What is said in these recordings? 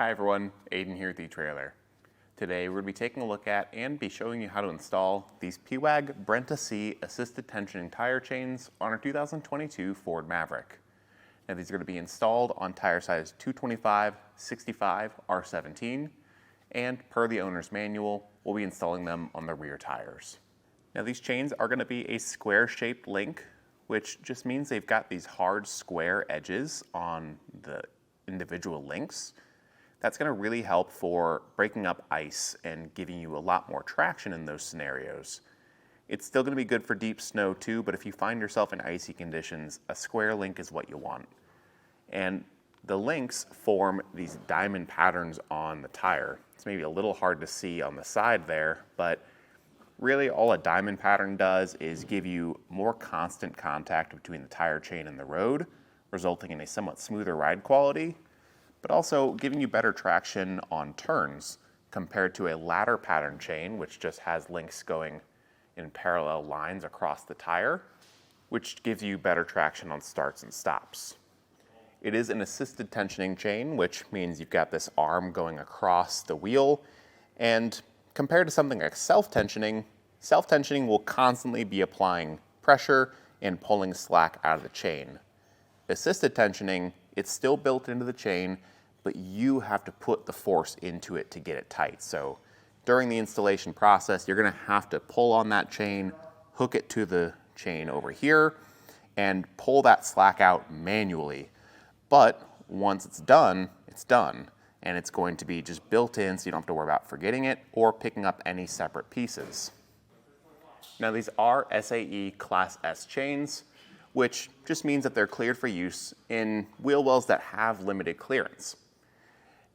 Hi everyone, Aiden here at the Etrailer. Today we're going to be taking a look at and be showing you how to install these pewag Brenta-C assisted tensioning tire chains on our 2022 Ford Maverick. Now these are going to be installed on tire size 225, 65, R17, and per the owner's manual, we'll be installing them on the rear tires. Now these chains are going to be a square-shaped link, which just means they've got these hard square edges on the individual links. That's going to really help for breaking up ice and giving you a lot more traction in those scenarios. It's still going to be good for deep snow too, but if you find yourself in icy conditions, a square link is what you want. And the links form these diamond patterns on the tire. It's maybe a little hard to see on the side there, but really all a diamond pattern does is give you more constant contact between the tire chain and the road, resulting in a somewhat smoother ride quality, but also giving you better traction on turns compared to a ladder pattern chain, which just has links going in parallel lines across the tire, which gives you better traction on starts and stops. It is an assisted tensioning chain, which means you've got this arm going across the wheel, and compared to something like self-tensioning will constantly be applying pressure and pulling slack out of the chain. Assisted tensioning, it's still built into the chain, but you have to put the force into it to get it tight. So during the installation process, you're gonna have to pull on that chain, hook it to the chain over here, and pull that slack out manually. But once it's done, and it's going to be just built in so you don't have to worry about forgetting it or picking up any separate pieces. Now these are SAE Class S chains, which just means that they're cleared for use in wheel wells that have limited clearance.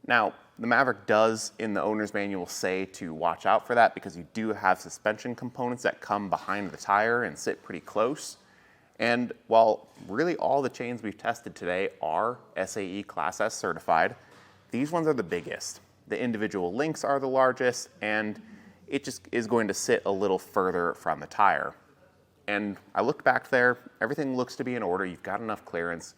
Now, the Maverick does, in the owner's manual, say to watch out for that because you do have suspension components that come behind the tire and sit pretty close. And while really all the chains we've tested today are SAE Class S certified, these ones are the biggest. The individual links are the largest, and it just is going to sit a little further from the tire. And I looked back there, everything looks to be in order, you've got enough clearance.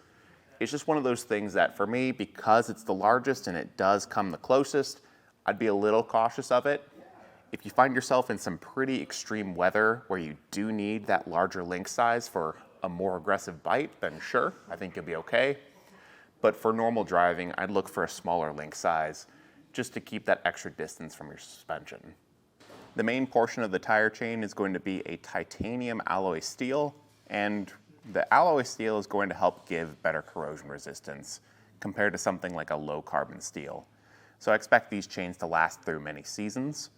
It's just one of those things that for me, because it's the largest and it does come the closest, I'd be a little cautious of it. If you find yourself in some pretty extreme weather where you do need that larger link size for a more aggressive bite, then sure, I think you'll be okay. But for normal driving, I'd look for a smaller link size just to keep that extra distance from your suspension. The main portion of the tire chain is going to be a titanium alloy steel, and the alloy steel is going to help give better corrosion resistance compared to something like a low carbon steel. So I expect these chains to last through many seasons.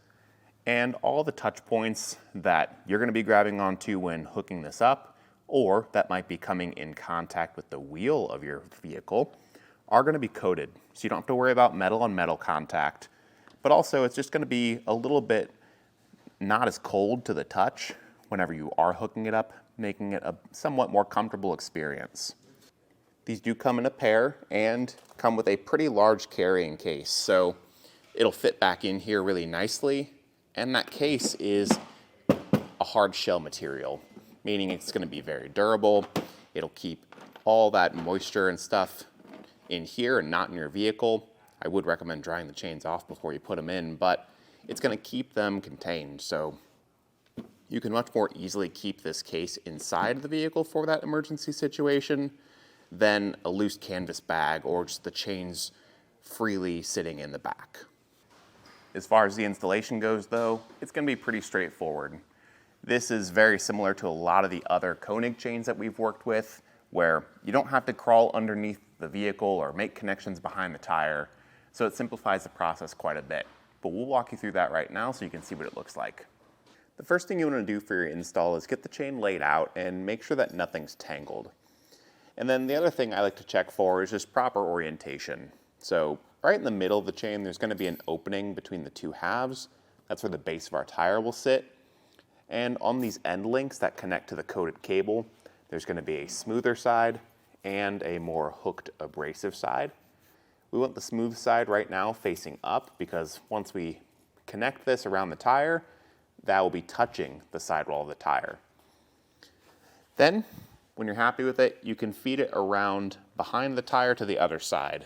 And all the touch points that you're going to be grabbing onto when hooking this up, or that might be coming in contact with the wheel of your vehicle, are going to be coated. So you don't have to worry about metal on metal contact, but also it's just going to be a little bit not as cold to the touch whenever you are hooking it up, making it a somewhat more comfortable experience. These do come in a pair and come with a pretty large carrying case, so it'll fit back in here really nicely. And that case is a hard shell material, meaning it's going to be very durable. It'll keep all that moisture and stuff in here and not in your vehicle. I would recommend drying the chains off before you put them in, but it's going to keep them contained. So you can much more easily keep this case inside the vehicle for that emergency situation than a loose canvas bag or just the chains freely sitting in the back. As far as the installation goes though, it's going to be pretty straightforward. This is very similar to a lot of the other Koenig chains that we've worked with, where you don't have to crawl underneath the vehicle or make connections behind the tire, so it simplifies the process quite a bit. But we'll walk you through that right now so you can see what it looks like. The first thing you want to do for your install is get the chain laid out and make sure that nothing's tangled. And then the other thing I like to check for is just proper orientation. So right in the middle of the chain, there's going to be an opening between the two halves. That's where the base of our tire will sit. And on these end links that connect to the coated cable, there's going to be a smoother side and a more hooked abrasive side. We want the smooth side right now facing up because once we connect this around the tire, that will be touching the sidewall of the tire. Then, when you're happy with it, you can feed it around behind the tire to the other side.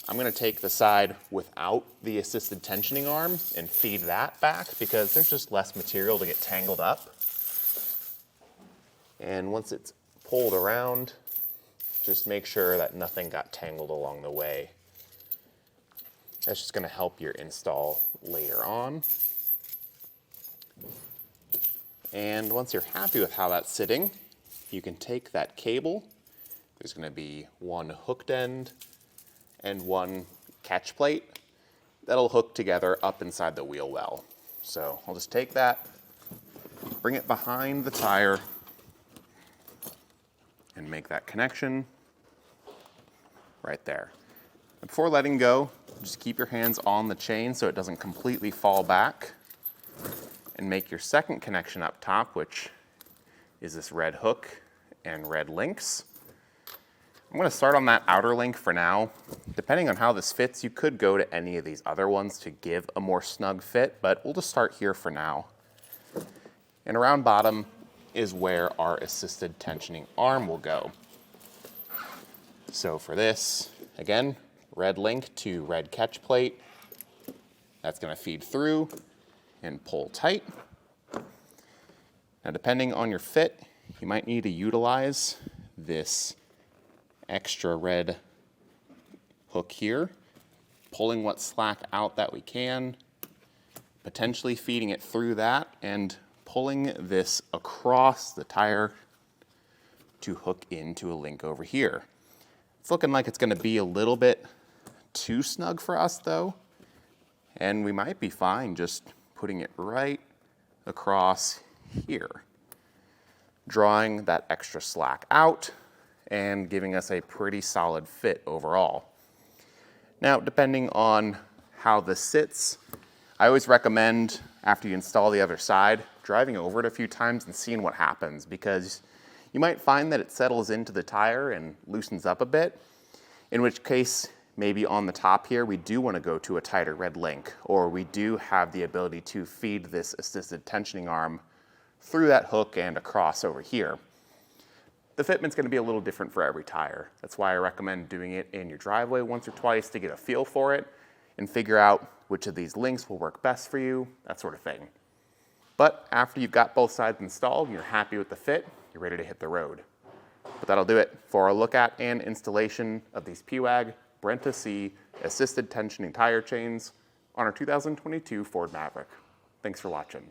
I'm gonna take the side without the assisted tensioning arm and feed that back because there's just less material to get tangled up. And once it's pulled around, just make sure that nothing got tangled along the way. That's just gonna help your install later on. And once you're happy with how that's sitting, you can take that cable. There's gonna be one hooked end and one catch plate that'll hook together up inside the wheel well. So I'll just take that, bring it behind the tire, and make that connection right there. And before letting go, just keep your hands on the chain so it doesn't completely fall back, and make your second connection up top, which is this red hook and red links. I'm gonna start on that outer link for now. Depending on how this fits, you could go to any of these other ones to give a more snug fit, but we'll just start here for now. And around bottom is where our assisted tensioning arm will go. So for this, again, red link to red catch plate. That's gonna feed through and pull tight. Now depending on your fit, you might need to utilize this extra red hook here, pulling what slack out that we can, potentially feeding it through that, and pulling this across the tire to hook into a link over here. It's looking like it's gonna be a little bit too snug for us though, and we might be fine just putting it right across here, drawing that extra slack out and giving us a pretty solid fit overall. Now, depending on how this sits, I always recommend, after you install the other side, driving over it a few times and seeing what happens, because you might find that it settles into the tire and loosens up a bit, in which case, maybe on the top here, we do want to go to a tighter red link, or we do have the ability to feed this assisted tensioning arm through that hook and across over here. The fitment's gonna be a little different for every tire. That's why I recommend doing it in your driveway once or twice to get a feel for it and figure out which of these links will work best for you, that sort of thing. But after you've got both sides installed and you're happy with the fit, you're ready to hit the road. But that'll do it for a look at and installation of these pewag Brenta-C assisted tensioning tire chains on our 2022 Ford Maverick. Thanks for watching.